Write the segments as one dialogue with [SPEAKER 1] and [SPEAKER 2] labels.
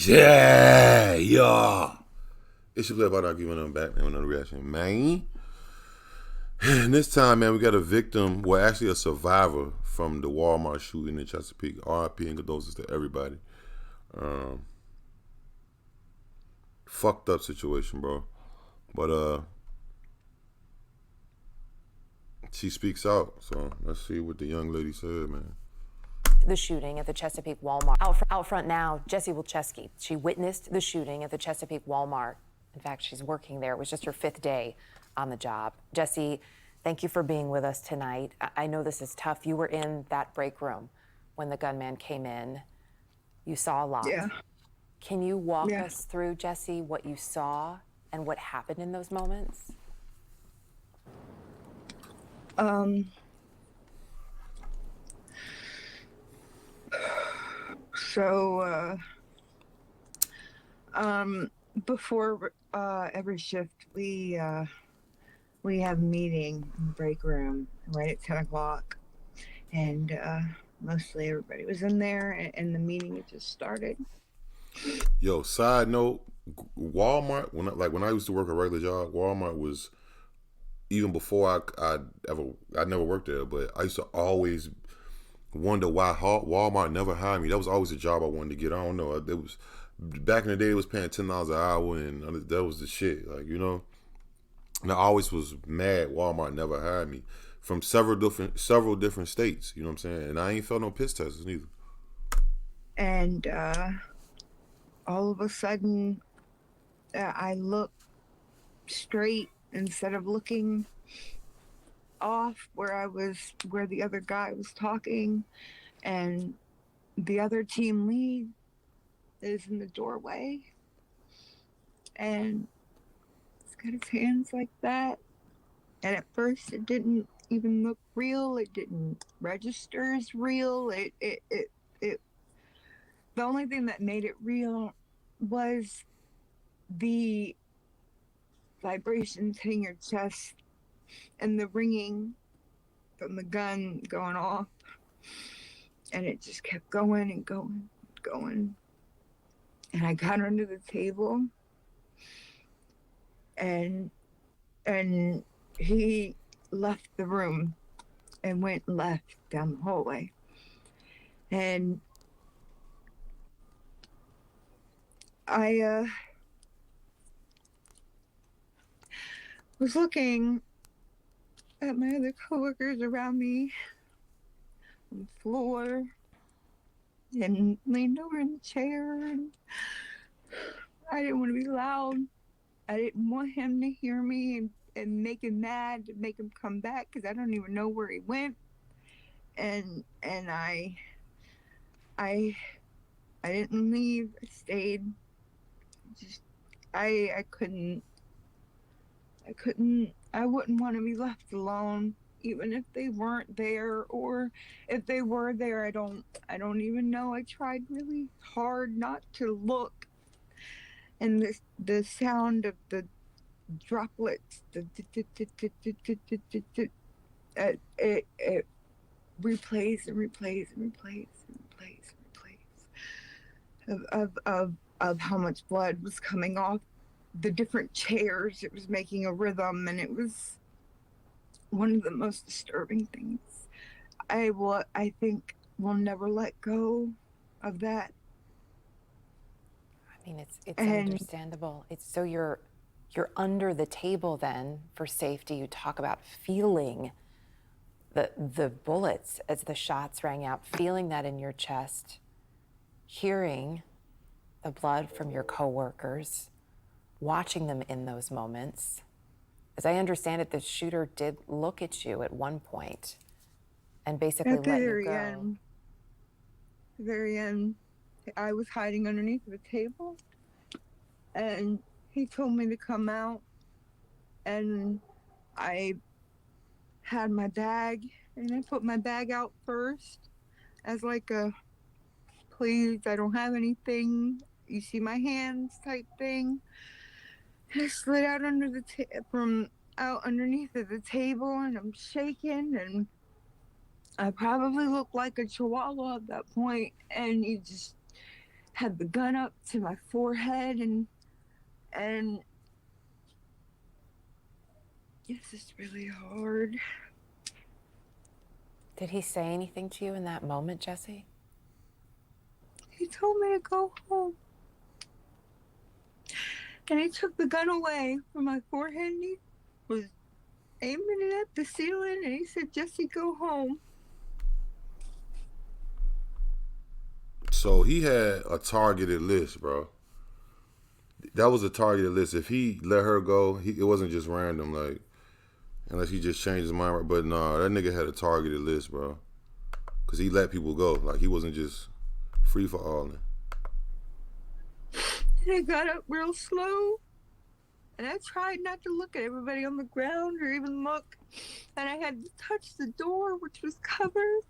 [SPEAKER 1] Yeah. It's your play about giving them back, man, with no reaction, man. And this time, man, we got a victim, well, actually a survivor from the Walmart shooting in Chesapeake. RIP and condolences to everybody. Um, Fucked up situation, bro. But she speaks out. So let's see what the young lady said, man.
[SPEAKER 2] The shooting at the Chesapeake Walmart. Out front now, Jessie Wilczewski. She witnessed the shooting at the Chesapeake Walmart. In fact, she's working there. It was just her 5th day on the job. Jessie, thank you for being with us tonight. I know this is tough. You were in that break room when the gunman came in. You saw a lot.
[SPEAKER 3] Yeah.
[SPEAKER 2] Can you walk us through, Jessie, what you saw and what happened in those moments?
[SPEAKER 3] Before every shift, we have a meeting in the break room right at 10 o'clock, and mostly everybody was in there, and the meeting had just started.
[SPEAKER 1] Yo, side note, Walmart, when I used to work a regular job, Walmart was, even before I never worked there, but I used to always wonder why Walmart never hired me. That was always a job I wanted to get. I don't know. It was back in the day. It was paying $10 an hour, and that was the shit. Like, you know, and I always was mad Walmart never hired me from several different states. You know what I'm saying? And I ain't felt no piss tests neither.
[SPEAKER 3] And all of a sudden, I looked straight instead of looking off where the other guy was talking, and the other team lead is in the doorway, and he's got his hands like that. And at first, it didn't even look real. It didn't register as real. The only thing that made it real was the vibrations hitting your chest and the ringing from the gun going off. And it just kept going and going and going. And I got under the table, and he left the room and went left down the hallway. And I was looking at my other coworkers around me on the floor, and leaned over in the chair, and I didn't want to be loud. I didn't want him to hear me and make him mad, to make him come back, because I don't even know where he went. And I didn't leave. I stayed. Just I couldn't. I wouldn't want to be left alone, even if they weren't there, or if they were there. I don't even know. I tried really hard not to look. And the sound of the droplets, it replays and replays and replays and replays and replays of how much blood was coming off the different chairs. It was making a rhythm, and it was one of the most disturbing things. I think we'll never let go of that.
[SPEAKER 2] I mean, it's understandable. It's so you're under the table then for safety. You talk about feeling the bullets as the shots rang out, feeling that in your chest, hearing the blood from your coworkers, watching them in those moments. As I understand it, the shooter did look at you at one point and basically let you go.
[SPEAKER 3] At the very end, I was hiding underneath the table, and he told me to come out, and I had my bag, and I put my bag out first as like a, please, I don't have anything, you see my hands type thing. And I slid out out underneath of the table, and I'm shaking, and I probably looked like a chihuahua at that point, and he just had the gun up to my forehead, and this is really hard.
[SPEAKER 2] Did he say anything to you in that moment, Jesse?
[SPEAKER 3] He told me to go home. And he took the gun away from my forehead and he was aiming it at the ceiling and he said, Jesse, go home.
[SPEAKER 1] So he had a targeted list, bro. That was a targeted list. If he let her go, it wasn't just random, like, unless he just changed his mind. Right? But nah, that nigga had a targeted list, bro. Because he let people go. Like, he wasn't just free for all.
[SPEAKER 3] And I got up real slow. And I tried not to look at everybody on the ground or even look. And I had to touch the door, which was covered.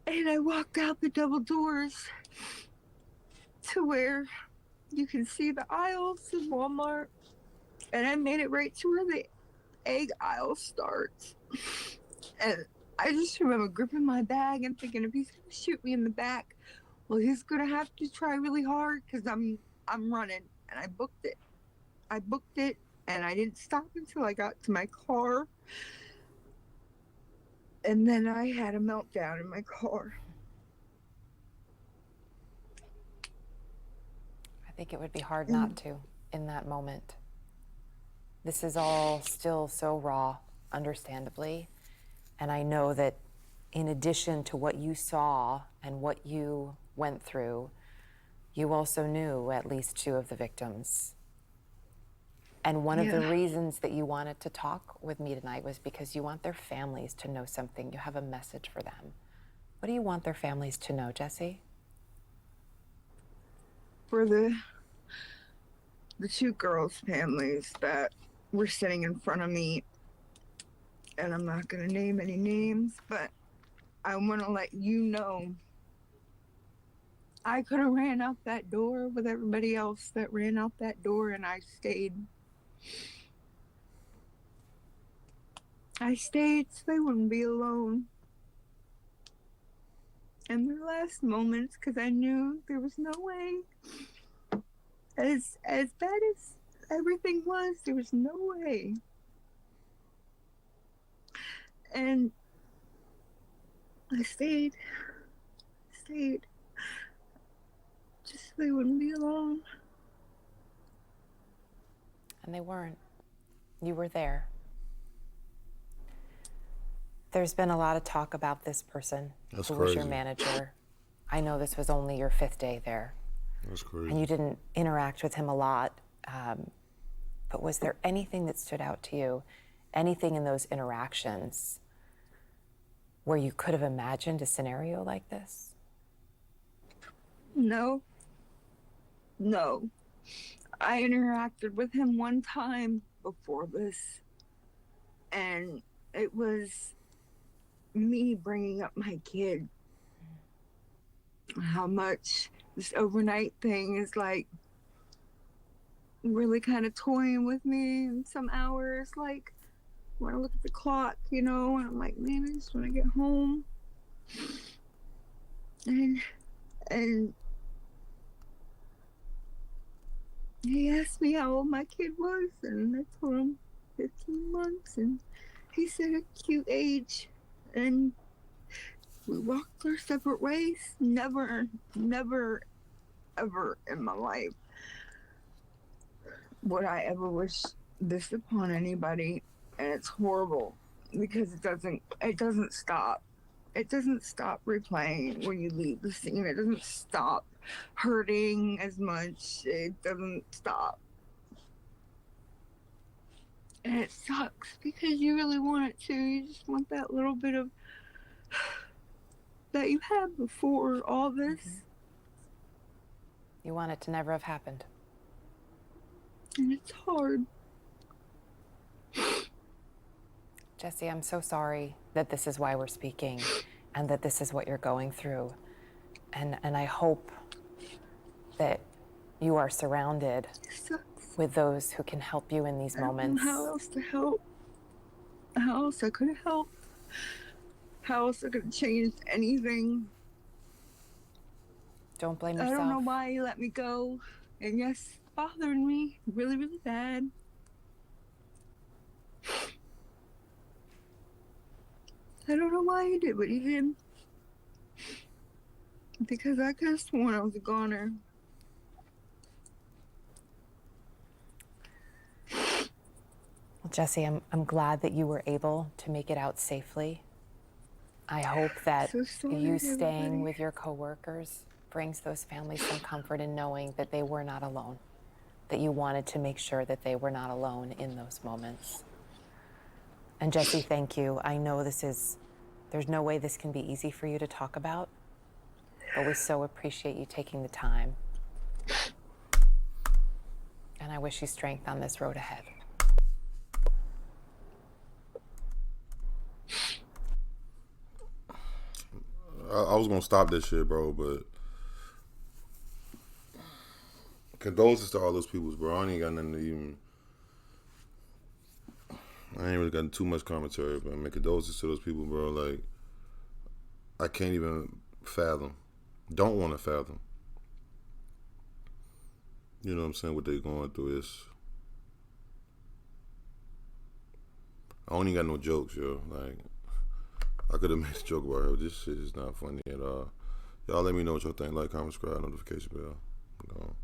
[SPEAKER 3] And I walked out the double doors to where you can see the aisles of Walmart. And I made it right to where the egg aisle starts. And I just remember gripping my bag and thinking, if he's gonna shoot me in the back, well, he's gonna have to try really hard because I'm running. And I booked it. And I didn't stop until I got to my car. And then I had a meltdown in my car.
[SPEAKER 2] I think it would be hard not to in that moment. This is all still so raw, understandably. And I know that in addition to what you saw and what you went through, you also knew at least 2 of the victims. And one of the reasons that you wanted to talk with me tonight was because you want their families to know something. You have a message for them. What do you want their families to know, Jesse?
[SPEAKER 3] For the 2 girls' families that were sitting in front of me, and I'm not going to name any names, but I want to let you know I could have ran out that door with everybody else that ran out that door, and I stayed. I stayed so they wouldn't be alone in their last moments, because I knew there was no way. As bad as everything was, there was no way. And I stayed. Just so they wouldn't be alone.
[SPEAKER 2] And they weren't. You were there. There's been a lot of talk about this person who was your manager. I know this was only your 5th day there.
[SPEAKER 1] That's crazy.
[SPEAKER 2] And you didn't interact with him a lot. But was there anything that stood out to you? Anything in those interactions where you could have imagined a scenario like this?
[SPEAKER 3] No. I interacted with him one time before this. And it was me bringing up my kid. How much this overnight thing is like really kind of toying with me in some hours. Like when I look at the clock, and I'm like, man, I just want to get home. And he asked me how old my kid was, and I told him 15 months, and he said a cute age. And we walked our separate ways. Never, ever in my life would I ever wish this upon anybody. And it's horrible because it doesn't stop. It doesn't stop replaying when you leave the scene. It doesn't stop hurting as much. It doesn't stop. And it sucks because you really want it to. You just want that little bit of that you had before all this.
[SPEAKER 2] You want it to never have happened.
[SPEAKER 3] And it's hard.
[SPEAKER 2] Jesse, I'm so sorry that this is why we're speaking and that this is what you're going through. And I hope that you are surrounded with those who can help you in these moments.
[SPEAKER 3] How else to help? How else I could help? how else I could have changed anything.
[SPEAKER 2] Don't blame
[SPEAKER 3] I don't know
[SPEAKER 2] yourself.
[SPEAKER 3] why he let me go. And yes, it bothered me really, really bad. I don't know why he did what he did. Because I could have sworn I was a goner.
[SPEAKER 2] Well, Jesse, I'm glad that you were able to make it out safely. I hope that
[SPEAKER 3] So sorry,
[SPEAKER 2] you staying
[SPEAKER 3] everybody.
[SPEAKER 2] with your coworkers brings those families some comfort in knowing that they were not alone, that you wanted to make sure that they were not alone in those moments. And Jesse, thank you. I know there's no way this can be easy for you to talk about, but we so appreciate you taking the time. And I wish you strength on this road ahead.
[SPEAKER 1] I was gonna stop this shit, bro, but condolences to all those people, bro. I ain't got nothing to even. I ain't really got too much commentary, but man, condolences to those people, bro. Like, I can't even fathom. Don't want to fathom. You know what I'm saying? What they going through is. I don't even got no jokes, yo. Like, I could have made a joke about her. This shit is not funny at all. Y'all let me know what y'all think. Like, comment, subscribe, notification bell.